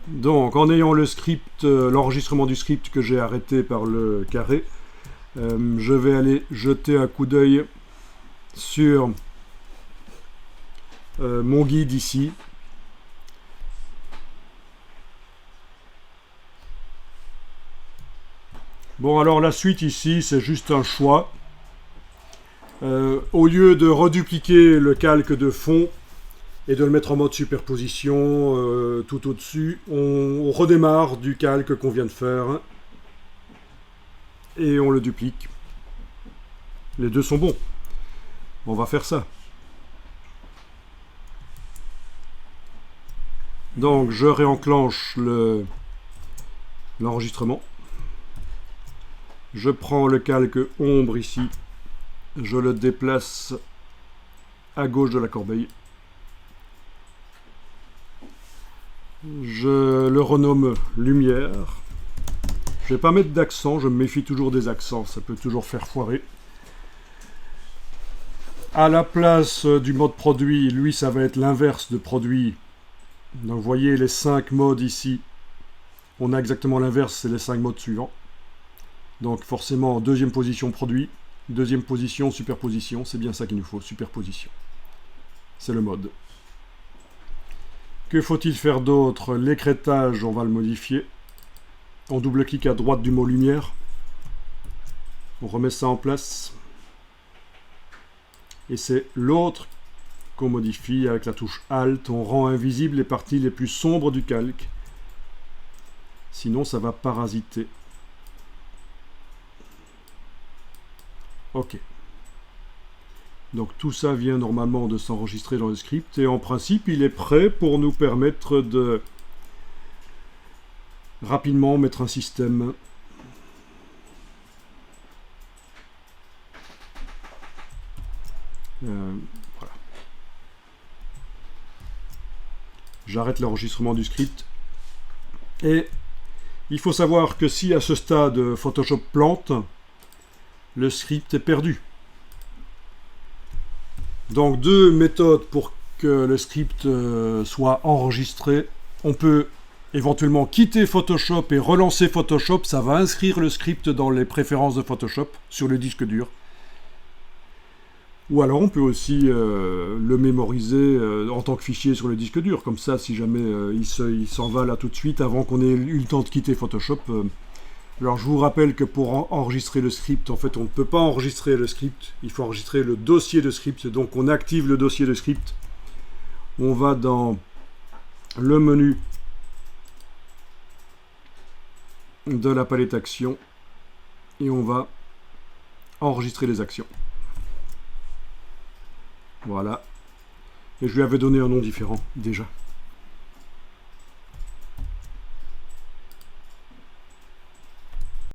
Donc, en ayant le script, l'enregistrement du script que j'ai arrêté par le carré, je vais aller jeter un coup d'œil sur mon guide ici. Bon, alors la suite ici, c'est juste un choix. Au lieu de redupliquer le calque de fond et de le mettre en mode superposition tout au-dessus, on redémarre du calque qu'on vient de faire et on le duplique. Les deux sont bons. On va faire ça. Donc je réenclenche l'enregistrement. Je prends le calque ombre ici. Je le déplace à gauche de la corbeille. Je le renomme lumière. Je ne vais pas mettre d'accent, je me méfie toujours des accents, ça peut toujours faire foirer. À la place du mode produit, lui ça va être l'inverse de produit. Donc vous voyez les 5 modes ici. On a exactement l'inverse, c'est les 5 modes suivants. Donc forcément, deuxième position produit, deuxième position superposition, c'est bien ça qu'il nous faut, superposition. C'est le mode. Que faut-il faire d'autre? L'écrêtage, on va le modifier. On double-clique à droite du mot lumière. On remet ça en place. Et c'est l'autre qu'on modifie avec la touche Alt. On rend invisible les parties les plus sombres du calque. Sinon, ça va parasiter. Ok. Donc tout ça vient normalement de s'enregistrer dans le script. Et en principe, il est prêt pour nous permettre de rapidement mettre un système. Voilà. J'arrête l'enregistrement du script. Et il faut savoir que si à ce stade Photoshop plante, le script est perdu. Donc deux méthodes pour que le script soit enregistré. On peut éventuellement quitter Photoshop et relancer Photoshop. Ça va inscrire le script dans les préférences de Photoshop sur le disque dur. Ou alors on peut aussi le mémoriser en tant que fichier sur le disque dur. Comme ça, si jamais il s'en va là tout de suite, avant qu'on ait eu le temps de quitter Photoshop. Alors je vous rappelle que pour enregistrer le script, en fait on ne peut pas enregistrer le script. Il faut enregistrer le dossier de script. Donc on active le dossier de script. On va dans le menu de la palette action. Et on va enregistrer les actions. Voilà. Et je lui avais donné un nom différent, déjà.